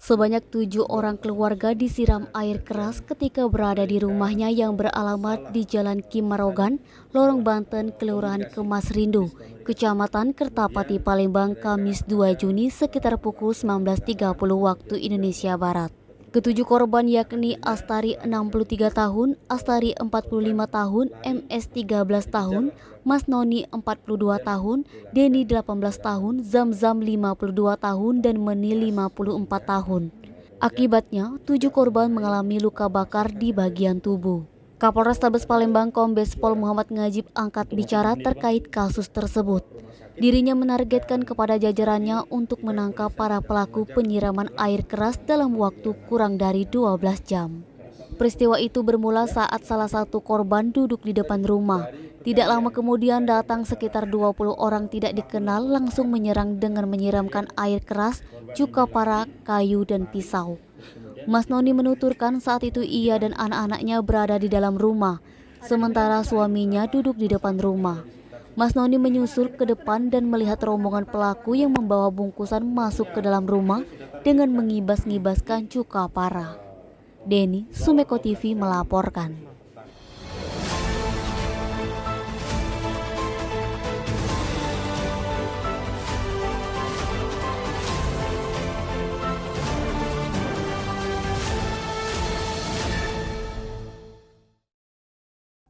Sebanyak 7 orang keluarga disiram air keras ketika berada di rumahnya yang beralamat di Jalan Kimarogan, Lorong Banten, Kelurahan Kemas Rindu, Kecamatan Kertapati, Palembang, Kamis 2 Juni sekitar pukul 19.30 waktu Indonesia Barat. Ketujuh korban yakni Astari 63 tahun, Astari 45 tahun, MS 13 tahun, Mas Noni 42 tahun, Deni 18 tahun, Zamzam 52 tahun, dan Meni 54 tahun. Akibatnya, 7 korban mengalami luka bakar di bagian tubuh. Kapolrestabes Palembang Kombes Pol Muhammad Ngajib angkat bicara terkait kasus tersebut. Dirinya menargetkan kepada jajarannya untuk menangkap para pelaku penyiraman air keras dalam waktu kurang dari 12 jam. Peristiwa itu bermula saat salah satu korban duduk di depan rumah. Tidak lama kemudian datang sekitar 20 orang tidak dikenal langsung menyerang dengan menyiramkan air keras, cuka parah, kayu, dan pisau. Mas Noni menuturkan saat itu ia dan anak-anaknya berada di dalam rumah, sementara suaminya duduk di depan rumah. Mas Noni menyusul ke depan dan melihat rombongan pelaku yang membawa bungkusan masuk ke dalam rumah dengan mengibas-ngibaskan cuka parah. Deni, Sumeko TV melaporkan.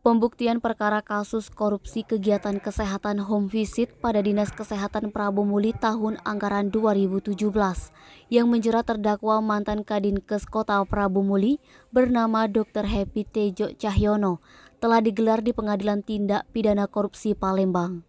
Pembuktian perkara kasus korupsi kegiatan kesehatan home visit pada Dinas Kesehatan Prabu Muli tahun anggaran 2017 yang menjerat terdakwa mantan Kadinkes Kota Prabu Muli bernama Dr. Happy Tejo Cahyono telah digelar di Pengadilan Tindak Pidana Korupsi Palembang.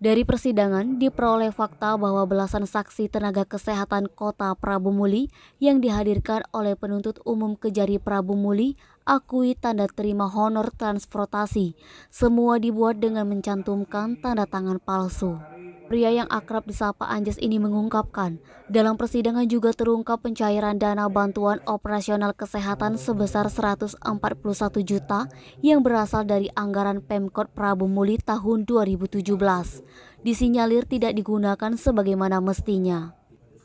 Dari persidangan diperoleh fakta bahwa belasan saksi tenaga kesehatan Kota Prabu Muli yang dihadirkan oleh penuntut umum Kejari Prabu Muli akui tanda terima honor transportasi. Semua dibuat dengan mencantumkan tanda tangan palsu. Pria yang akrab disapa Anjas ini mengungkapkan, dalam persidangan juga terungkap pencairan dana bantuan operasional kesehatan sebesar 141 juta yang berasal dari anggaran Pemkot Prabu Muli tahun 2017. Disinyalir tidak digunakan sebagaimana mestinya.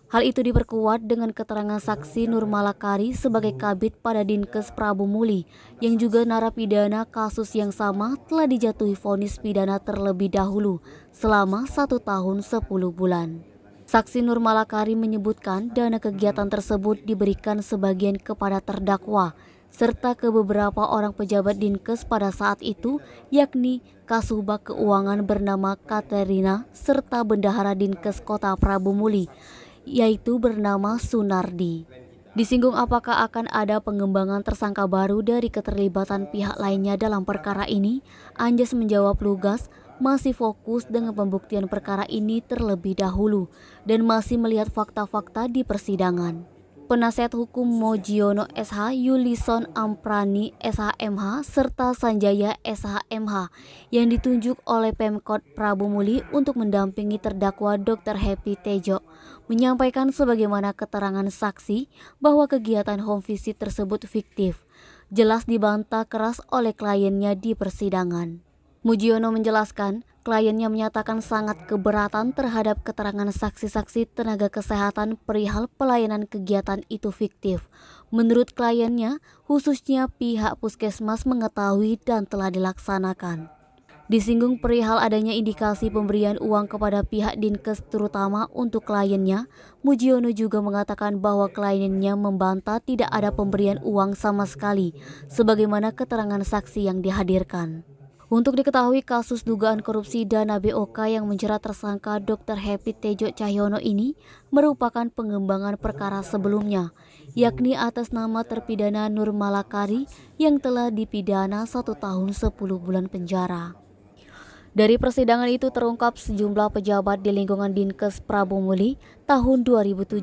Hal itu diperkuat dengan keterangan saksi Nur Malakari sebagai kabid pada Dinkes Prabu Muli yang juga narapidana kasus yang sama telah dijatuhi vonis pidana terlebih dahulu selama 1 tahun 10 bulan. Saksi Nur Malakari menyebutkan dana kegiatan tersebut diberikan sebagian kepada terdakwa serta ke beberapa orang pejabat Dinkes pada saat itu, yakni Kasubag Keuangan bernama Katerina serta Bendahara Dinkes Kota Prabu Muli yaitu bernama Sunardi. Disinggung apakah akan ada pengembangan tersangka baru dari keterlibatan pihak lainnya dalam perkara ini, Anjas menjawab lugas masih fokus dengan pembuktian perkara ini terlebih dahulu dan masih melihat fakta-fakta di persidangan. Penasihat hukum Mojiono SH, Yulison Amprani SHMH, serta Sanjaya SHMH yang ditunjuk oleh Pemkot Prabu Muli untuk mendampingi terdakwa Dr. Happy Tejo menyampaikan sebagaimana keterangan saksi bahwa kegiatan home visit tersebut fiktif. Jelas dibantah keras oleh kliennya di persidangan. Mujiono menjelaskan, kliennya menyatakan sangat keberatan terhadap keterangan saksi-saksi tenaga kesehatan perihal pelayanan kegiatan itu fiktif. Menurut kliennya, khususnya pihak puskesmas mengetahui dan telah dilaksanakan. Disinggung perihal adanya indikasi pemberian uang kepada pihak Dinkes terutama untuk kliennya, Mujiono juga mengatakan bahwa kliennya membantah tidak ada pemberian uang sama sekali, sebagaimana keterangan saksi yang dihadirkan. Untuk diketahui kasus dugaan korupsi dana BOK yang menjerat tersangka Dr. Happy Tejo Cahyono ini merupakan pengembangan perkara sebelumnya, yakni atas nama terpidana Nur Malakari yang telah dipidana 1 tahun 10 bulan penjara. Dari persidangan itu terungkap sejumlah pejabat di lingkungan Dinkes Prabu Muli tahun 2017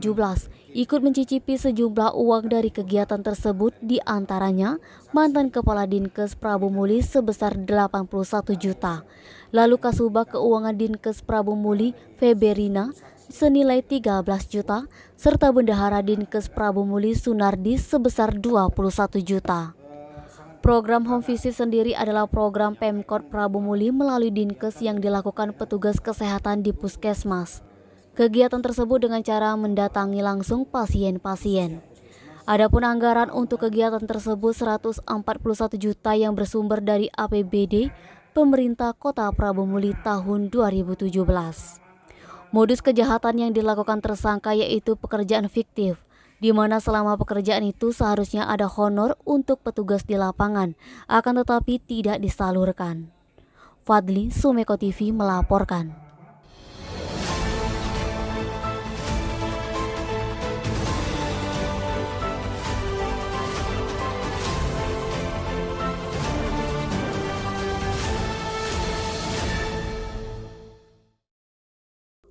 ikut mencicipi sejumlah uang dari kegiatan tersebut, di antaranya mantan Kepala Dinkes Prabu Muli sebesar 81 juta. Lalu Kasubag Keuangan Dinkes Prabu Muli Feberina senilai 13 juta serta Bendahara Dinkes Prabu Muli Sunardi sebesar 21 juta. Program home visit sendiri adalah program Pemkot Prabu Muli melalui Dinkes yang dilakukan petugas kesehatan di puskesmas. kegiatan tersebut dengan cara mendatangi langsung pasien-pasien. Adapun anggaran untuk kegiatan tersebut 141 juta yang bersumber dari APBD pemerintah Kota Prabomuli tahun 2017. Modus kejahatan yang dilakukan tersangka yaitu pekerjaan fiktif, di mana selama pekerjaan itu seharusnya ada honor untuk petugas di lapangan, akan tetapi tidak disalurkan. Fadli, Sumeko TV melaporkan.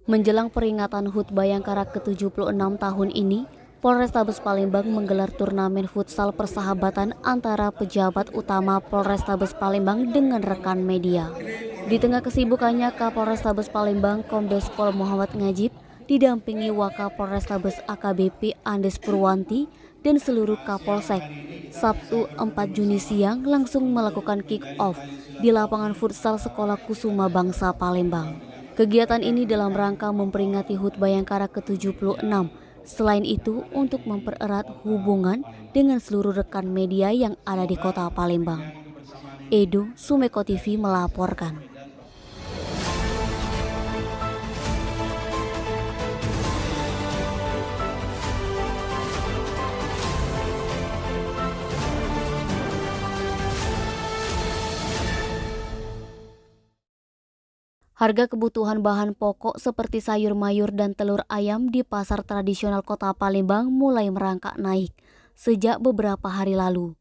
Menjelang peringatan HUT Bayangkara ke-76 tahun ini, Polrestabes Palembang menggelar turnamen futsal persahabatan antara pejabat utama Polrestabes Palembang dengan rekan media. Di tengah kesibukannya, Kapolrestabes Palembang Kombes Pol Muhammad Ngajib didampingi Wakapolrestabes AKBP Andes Purwanti dan seluruh Kapolsek. Sabtu 4 Juni siang langsung melakukan kick-off di lapangan futsal Sekolah Kusuma Bangsa Palembang. Kegiatan ini dalam rangka memperingati HUT Bayangkara ke-76. Selain itu, untuk mempererat hubungan dengan seluruh rekan media yang ada di Kota Palembang. Edo, Sumeko TV melaporkan. Harga kebutuhan bahan pokok seperti sayur mayur dan telur ayam di pasar tradisional Kota Palembang mulai merangkak naik sejak beberapa hari lalu.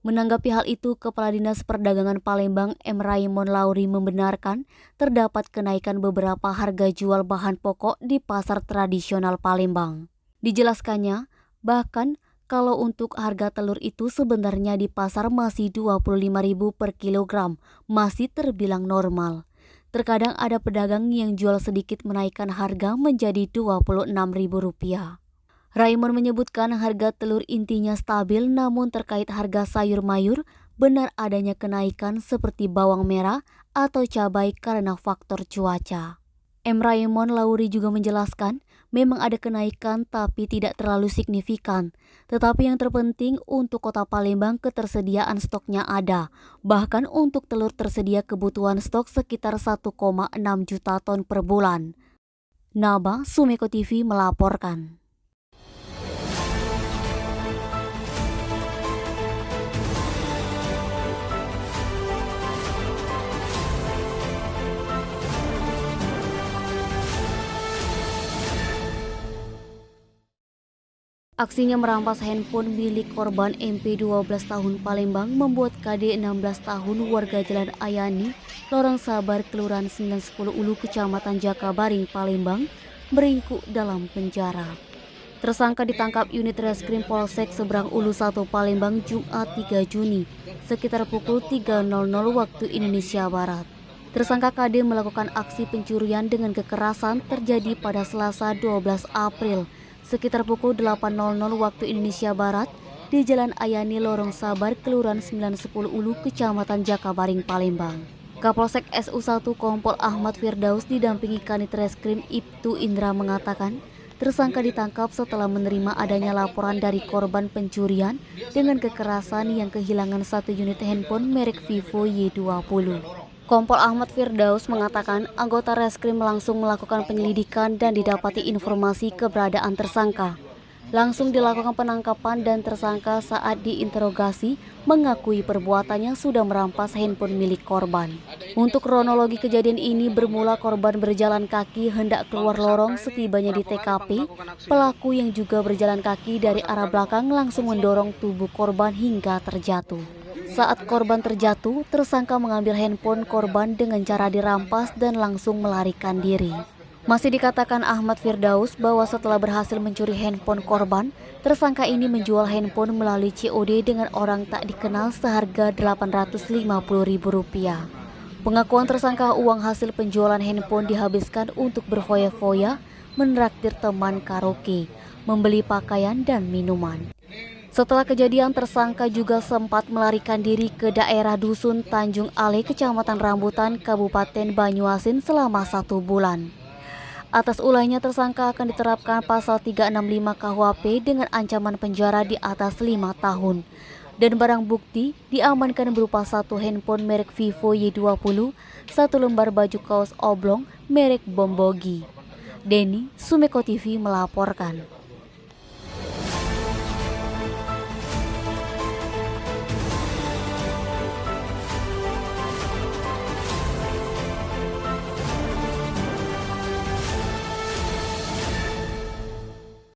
Menanggapi hal itu, Kepala Dinas Perdagangan Palembang M. Raymond Lauri membenarkan terdapat kenaikan beberapa harga jual bahan pokok di pasar tradisional Palembang. Dijelaskannya, bahkan kalau untuk harga telur itu sebenarnya di pasar masih Rp25.000 per kilogram, masih terbilang normal. Terkadang ada pedagang yang jual sedikit menaikkan harga menjadi Rp26.000. Raymond menyebutkan harga telur intinya stabil, namun terkait harga sayur mayur benar adanya kenaikan seperti bawang merah atau cabai karena faktor cuaca. M. Raymond Lauri juga menjelaskan memang ada kenaikan tapi tidak terlalu signifikan. Tetapi yang terpenting untuk Kota Palembang ketersediaan stoknya ada. Bahkan untuk telur tersedia kebutuhan stok sekitar 1,6 juta ton per bulan. Naba, Sumeko TV melaporkan. Aksinya merampas handphone milik korban MP 12 tahun Palembang membuat KD 16 tahun warga Jalan Ayani, Lorong Sabar, Kelurahan 910 Ulu, Kecamatan Jakabaring, Palembang, meringkuk dalam penjara. Tersangka ditangkap unit reskrim Polsek Seberang Ulu 1 Palembang Jumat 3 Juni, sekitar pukul 3.00 waktu Indonesia Barat. Tersangka KD melakukan aksi pencurian dengan kekerasan terjadi pada Selasa 12 April, sekitar pukul 8.00 waktu Indonesia Barat di Jalan Ayani, Lorong Sabar, Kelurahan 910 Ulu, Kecamatan Jakabaring, Palembang. Kapolsek SU1 Kompol Ahmad Firdaus didampingi Kanit Reskrim Ibtu Indra mengatakan, tersangka ditangkap setelah menerima adanya laporan dari korban pencurian dengan kekerasan yang kehilangan satu unit handphone merek Vivo Y20. Kompol Ahmad Firdaus mengatakan anggota reskrim langsung melakukan penyelidikan dan didapati informasi keberadaan tersangka. Langsung dilakukan penangkapan dan tersangka saat diinterogasi mengakui perbuatannya sudah merampas handphone milik korban. Untuk kronologi kejadian ini bermula korban berjalan kaki hendak keluar lorong, setibanya di TKP, pelaku yang juga berjalan kaki dari arah belakang langsung mendorong tubuh korban hingga terjatuh. Saat korban terjatuh, tersangka mengambil handphone korban dengan cara dirampas dan langsung melarikan diri. Masih dikatakan Ahmad Firdaus bahwa setelah berhasil mencuri handphone korban, tersangka ini menjual handphone melalui COD dengan orang tak dikenal seharga Rp850.000. Pengakuan tersangka uang hasil penjualan handphone dihabiskan untuk berfoya-foya, menraktir teman karaoke, membeli pakaian dan minuman. Setelah kejadian, tersangka juga sempat melarikan diri ke daerah Dusun Tanjung Ale, Kecamatan Rambutan, Kabupaten Banyuasin selama 1 bulan. Atas ulahnya tersangka akan diterapkan pasal 365 KUHP dengan ancaman penjara di atas 5 tahun. Dan barang bukti diamankan berupa satu handphone merek Vivo Y20, satu lembar baju kaos oblong merek Bombogi. Denny, Sumeko TV melaporkan.